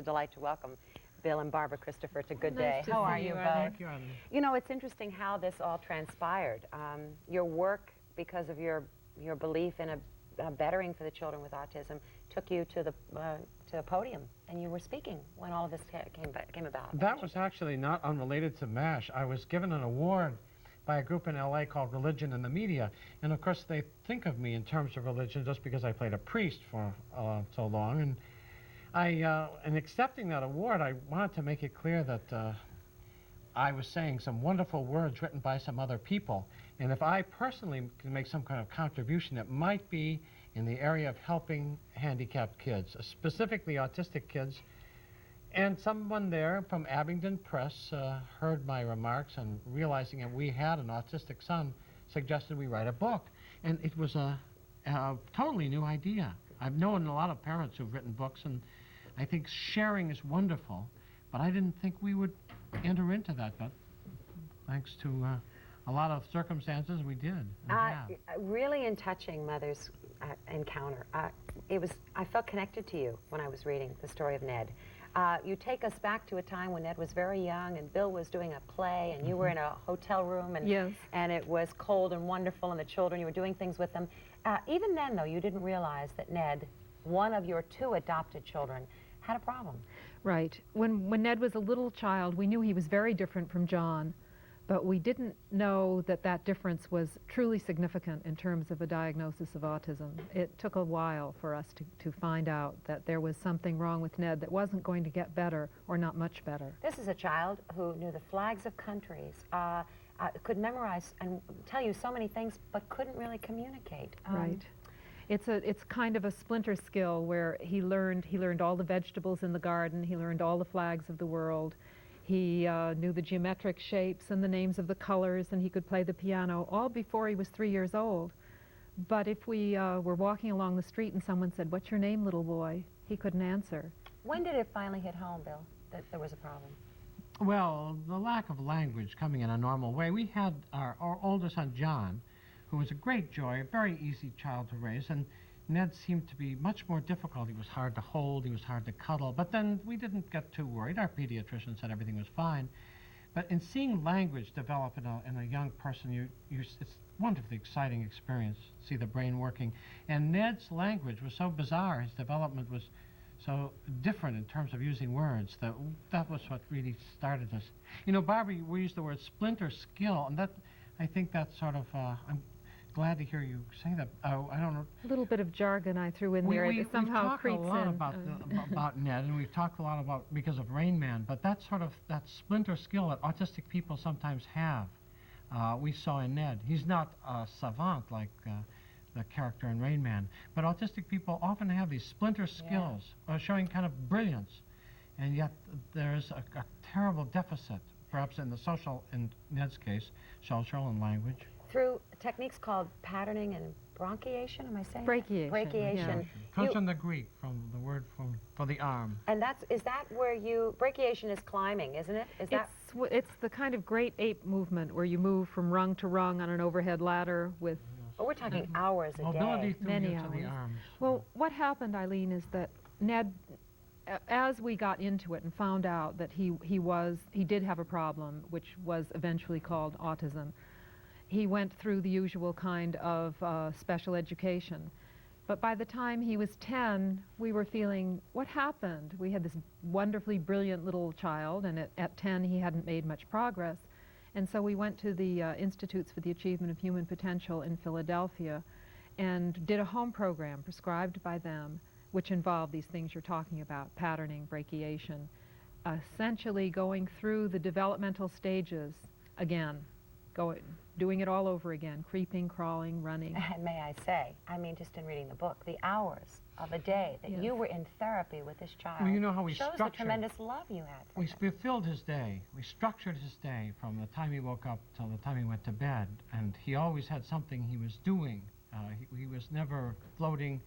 a delight to welcome Bill and Barbara Christopher to Good Nice Day. to How see are you, you both? Eileen. Thank you, Eileen. You know, it's interesting how this all transpired. Your work, because of your belief in a bettering for the children with autism, took you to the podium, and you were speaking when all of this came about. That was actually not unrelated to MASH. I was given an award by a group in LA called Religion in the Media, and of course they think of me in terms of religion just because I played a priest for so long. And in accepting that award, I wanted to make it clear that I was saying some wonderful words written by some other people, and if I personally can make some kind of contribution, it might be in the area of helping handicapped kids, specifically autistic kids. And someone there from Abingdon Press heard my remarks, and realizing that we had an autistic son, suggested we write a book. And it was a totally new idea. I've known a lot of parents who've written books, and I think sharing is wonderful, but I didn't think we would enter into that, but thanks to a lot of circumstances, we did. Really in touching mother's encounter. I felt connected to you when I was reading the story of Ned. You take us back to a time when Ned was very young and Bill was doing a play, and you were in a hotel room, and, Yes. and it was cold and wonderful, and the children, you were doing things with them. Even then, though, you didn't realize that Ned, one of your two adopted children, had a problem. Right. When Ned was a little child, we knew he was very different from John, but we didn't know that that difference was truly significant in terms of a diagnosis of autism. It took a while for us to find out that there was something wrong with Ned that wasn't going to get better or not much better. This is a child who knew the flags of countries, could memorize and tell you so many things, but couldn't really communicate. Right. It's kind of a splinter skill where he learned all the vegetables in the garden, he learned all the flags of the world, he knew the geometric shapes and the names of the colors, and he could play the piano all before he was 3 years old. But if we were walking along the street and someone said, "What's your name, little boy?" he couldn't answer. When did it finally hit home, Bill, that there was a problem? Well, the lack of language coming in a normal way. We had our older son, John, who was a great joy, a very easy child to raise, and Ned seemed to be much more difficult. He was hard to hold, he was hard to cuddle, but then we didn't get too worried. Our pediatrician said everything was fine. But in seeing language develop in a young person, it's a wonderfully exciting experience, see the brain working. And Ned's language was so bizarre, his development was so different in terms of using words, that was what really started us. You know, Barbara, we used the word splinter skill, and I think that's sort of, I'm glad to hear you say that. I don't know. A little bit of jargon I threw in there. It somehow creeps in. We've talked a lot about Ned, and we've talked a lot about because of Rain Man, but that's sort of that splinter skill that autistic people sometimes have. We saw in Ned. He's not a savant like the character in Rain Man, but autistic people often have these splinter skills, showing kind of brilliance, and yet there's a terrible deficit, perhaps in the social, in Ned's case, social and language. Through techniques called patterning and bronchiation, am I saying Brachiation. that? Brachiation. Yeah. Comes from the Greek, from the word for the arm. And is that where brachiation is climbing, isn't it? It's the kind of great ape movement where you move from rung to rung on an overhead ladder with... Oh, we're talking hours a Mobility day. through Many use of the hours. arms. Well, what happened, Eileen, is that Ned, as we got into it and found out that he did have a problem, which was eventually called autism, he went through the usual kind of special education. But by the time he was 10, we were feeling, what happened? We had this wonderfully brilliant little child, and at 10 he hadn't made much progress. And so we went to the Institutes for the Achievement of Human Potential in Philadelphia and did a home program prescribed by them, which involved these things you're talking about, patterning, brachiation, essentially going through the developmental stages again, doing it all over again, creeping, crawling, running. And may I say, I mean, just in reading the book, the hours of a day that you were in therapy with this child, Well, you know how we shows the tremendous love you had for him. We filled his day. We structured his day from the time he woke up till the time he went to bed, and he always had something he was doing. He was never floating.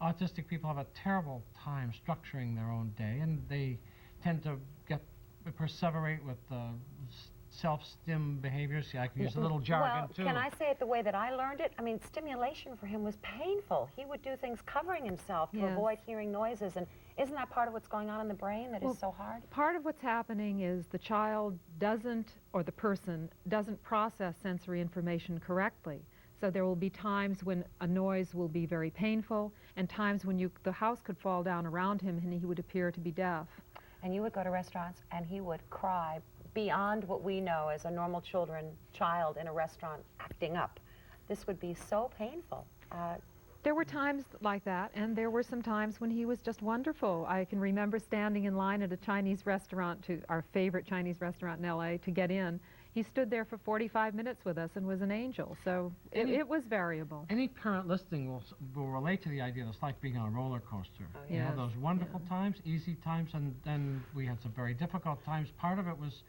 Autistic people have a terrible time structuring their own day, and they tend to perseverate with self-stim behaviors. See, I can use a little jargon, too. Can I say it the way that I learned it? I mean, stimulation for him was painful. He would do things covering himself to avoid hearing noises. And isn't that part of what's going on in the brain that is so hard? Part of what's happening is the child doesn't, or the person doesn't process sensory information correctly. So there will be times when a noise will be very painful, and times when the house could fall down around him and he would appear to be deaf. And you would go to restaurants and he would cry beyond what we know as a normal child in a restaurant acting up. This would be so painful. There were times like that, and there were some times when he was just wonderful. I can remember standing in line at a Chinese restaurant, our favorite Chinese restaurant in LA, to get in. He stood there for 45 minutes with us and was an angel, so it was variable. Any parent listening will relate to the idea that it's like being on a roller coaster. Oh, You know, those wonderful times, easy times, and then we had some very difficult times. Part of it was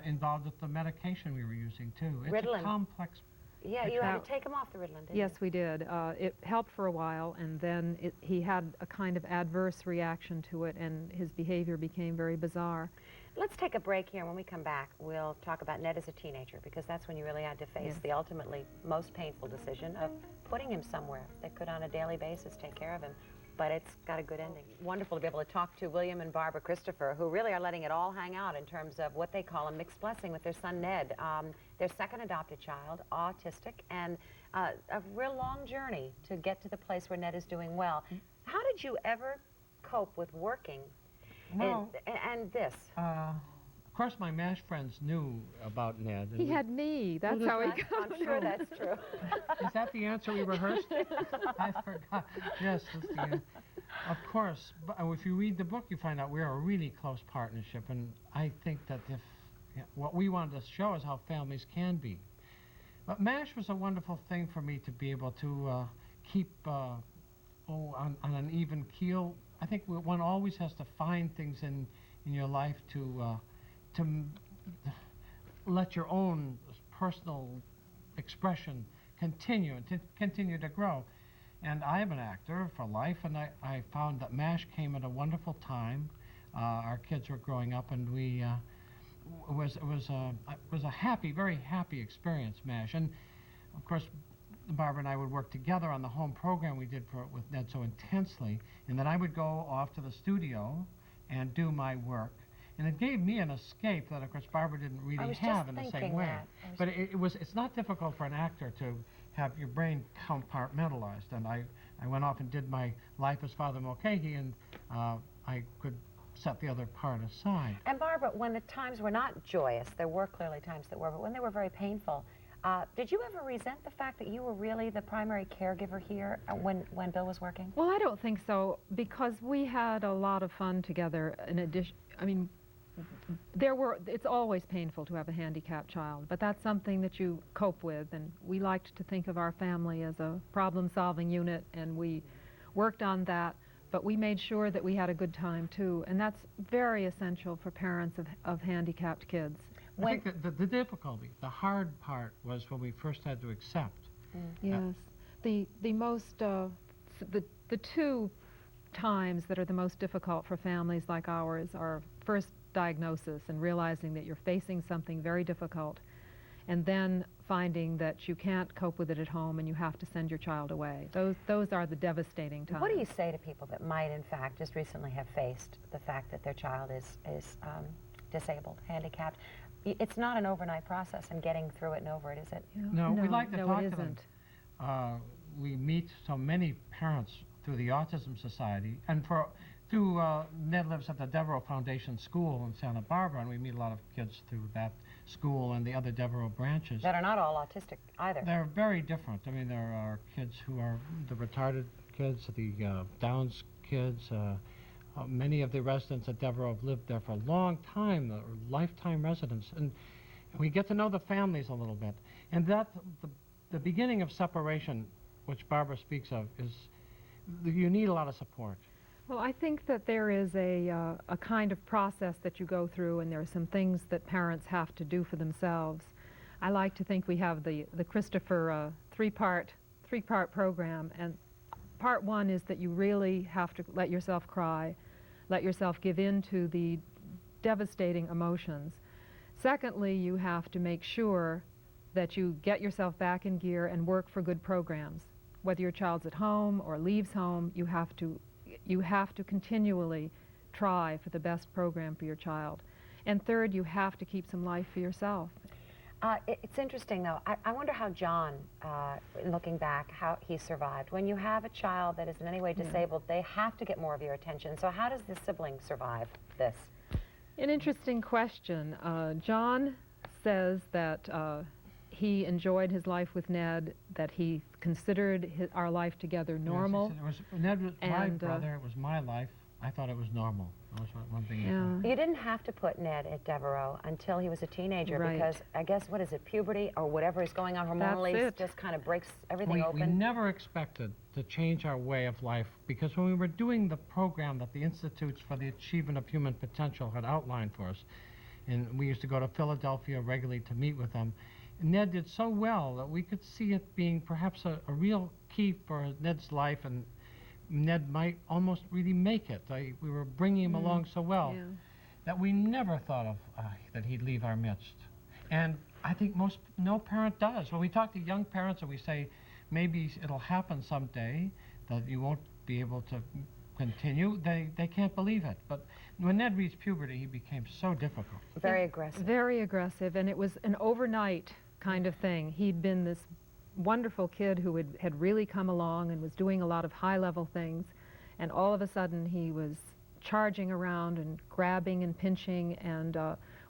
involved with the medication we were using, too. It's Ritalin. a complex. Yeah, you had to take him off the Ritalin, didn't you? Yes, we did. It helped for a while, and then he had a kind of adverse reaction to it, and his behavior became very bizarre. Let's take a break here. When we come back, we'll talk about Ned as a teenager, because that's when you really had to face the ultimately most painful decision of putting him somewhere that could on a daily basis take care of him. But it's got a good ending. Wonderful to be able to talk to William and Barbara Christopher, who really are letting it all hang out in terms of what they call a mixed blessing with their son Ned, their second adopted child, autistic, and a real long journey to get to the place where Ned is doing well. How did you ever cope with working and this? Of course, my MASH friends knew about Ned. He had me. That's how he got. I'm sure that's true. Is that the answer we rehearsed? I forgot. Yes, that's the answer. Of course. But if you read the book, you find out we're a really close partnership, and I think that what we wanted to show is how families can be. But MASH was a wonderful thing for me to be able to keep on an even keel. I think one always has to find things in your life to let your own personal expression continue to grow. And I am an actor for life, and I found that MASH came at a wonderful time. Our kids were growing up, and it was a happy, very happy experience, MASH. And of course, Barbara and I would work together on the home program we did with Ned so intensely, and then I would go off to the studio and do my work. And it gave me an escape that, of course, Barbara didn't really have in the same way. But it's not difficult for an actor to have your brain compartmentalized. And I went off and did my life as Father Mulcahy, and I could set the other part aside. And Barbara, when the times were not joyous, there were clearly times that were, but when they were very painful, did you ever resent the fact that you were really the primary caregiver here when Bill was working? Well, I don't think so, because we had a lot of fun together. In addition, I mean, it's always painful to have a handicapped child, but that's something that you cope with, and we liked to think of our family as a problem-solving unit, and we worked on that, but we made sure that we had a good time, too, and that's very essential for parents of handicapped kids. I think that the difficulty, the hard part, was when we first had to accept. Yes. The two times that are the most difficult for families like ours are first diagnosis and realizing that you're facing something very difficult, and then finding that you can't cope with it at home and you have to send your child away. Those are the devastating times. What do you say to people that might, in fact, just recently have faced the fact that their child is disabled, handicapped? It's not an overnight process and getting through it and over it, is it? No, we like to talk it to them. isn't. We meet so many parents through the Autism Society, and through Ned lives at the Devereaux Foundation School in Santa Barbara, and we meet a lot of kids through that school and the other Devereaux branches. That are not all autistic either. They're very different. I mean, there are kids who are the retarded kids, the Downs kids. Many of the residents at Devereaux have lived there for a long time, they're lifetime residents, and we get to know the families a little bit. And that the beginning of separation, which Barbara speaks of, is you need a lot of support. Well, I think that there is a kind of process that you go through, and there are some things that parents have to do for themselves. I like to think we have the Christopher three-part program, and part one is that you really have to let yourself cry, let yourself give in to the devastating emotions. Secondly, you have to make sure that you get yourself back in gear and work for good programs. Whether your child's at home or leaves home, you have to continually try for the best program for your child. And third, you have to keep some life for yourself. It's interesting, though. I wonder how John, looking back, how he survived. When you have a child that is in any way disabled, they have to get more of your attention. So how does the sibling survive this? An interesting question. John says that he enjoyed his life with Ned, that he considered our life together normal. Yes, Ned was my brother, it was my life. I thought it was normal. That was one thing. Yeah. You didn't have to put Ned at Devereaux until he was a teenager, Right. because I guess, what is it, puberty or whatever is going on hormonally just kind of breaks everything open? We never expected to change our way of life, because when we were doing the program that the Institutes for the Achievement of Human Potential had outlined for us, and we used to go to Philadelphia regularly to meet with them, Ned did so well that we could see it being perhaps a real key for Ned's life, and Ned might almost really make it. We were bringing him along so well that we never thought of that he'd leave our midst. And I think no parent does. When we talk to young parents and we say, maybe it'll happen someday, that you won't be able to continue, they can't believe it. But when Ned reached puberty, he became so difficult. Very aggressive. Very aggressive, and it was an overnight kind of thing. He'd been this wonderful kid who had really come along and was doing a lot of high-level things, and all of a sudden he was charging around and grabbing and pinching, and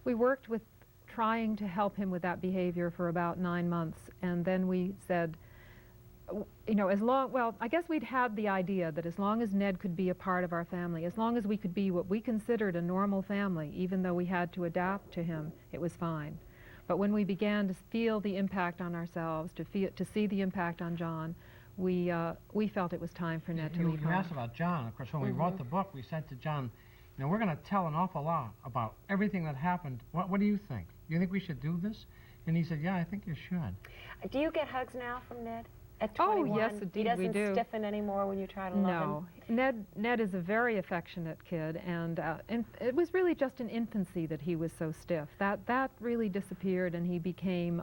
we worked with trying to help him with that behavior for about 9 months, and then we said, you know, I guess we'd had the idea that as long as Ned could be a part of our family, as long as we could be what we considered a normal family, even though we had to adapt to him, it was fine. But when we began to feel the impact on ourselves, to see the impact on John, we felt it was time for Ned to leave home. You asked about John. Of course, when we wrote the book, we said to John, you know, we're going to tell an awful lot about everything that happened. What do you think? Do you think we should do this? And he said, yeah, I think you should. Do you get hugs now from Ned? At 21, oh, yes, indeed, he doesn't stiffen anymore when you try to love him? No. Ned is a very affectionate kid, and it was really just in infancy that he was so stiff. That really disappeared, and he became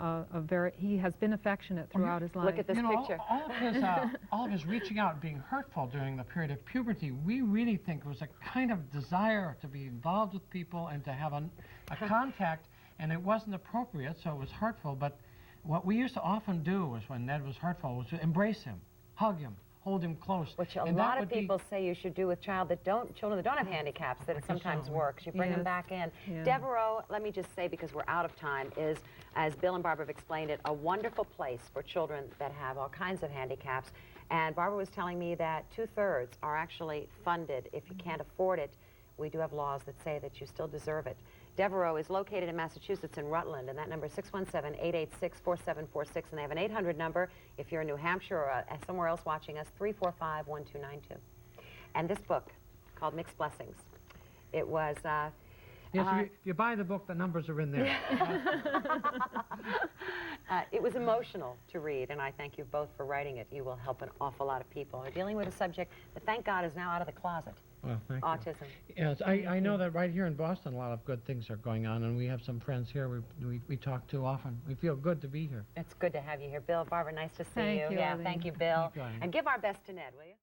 he has been affectionate throughout his life. Look at this picture. All of his reaching out, being hurtful during the period of puberty, we really think was a kind of desire to be involved with people and to have a contact, and it wasn't appropriate, so it was hurtful. But what we used to often do was, when Ned was hurtful, was to embrace him, hug him, hold him close. Which a lot of people say you should do with children that don't have handicaps, that it sometimes works. You bring them back in. Yeah. Devereaux, let me just say, because we're out of time, is, as Bill and Barbara have explained it, a wonderful place for children that have all kinds of handicaps. And Barbara was telling me that 2/3 are actually funded. If you can't afford it, we do have laws that say that you still deserve it. Devereaux is located in Massachusetts in Rutland, and that number is 617-886-4746, and they have an 800 number if you're in New Hampshire or somewhere else watching us, 345-1292. And this book, called Mixed Blessings, it was... yes, if you buy the book, the numbers are in there. It was emotional to read, and I thank you both for writing it. You will help an awful lot of people. We're dealing with a subject that, thank God, is now out of the closet. Well, thank Autism. you. Yes, I know that right here in Boston, a lot of good things are going on, and we have some friends here we talk to often. We feel good to be here. It's good to have you here. Bill, Barbara, nice to see Thank you, Yeah, Eileen. thank you, Bill. Thank you, Eileen. And give our best to Ned, will you?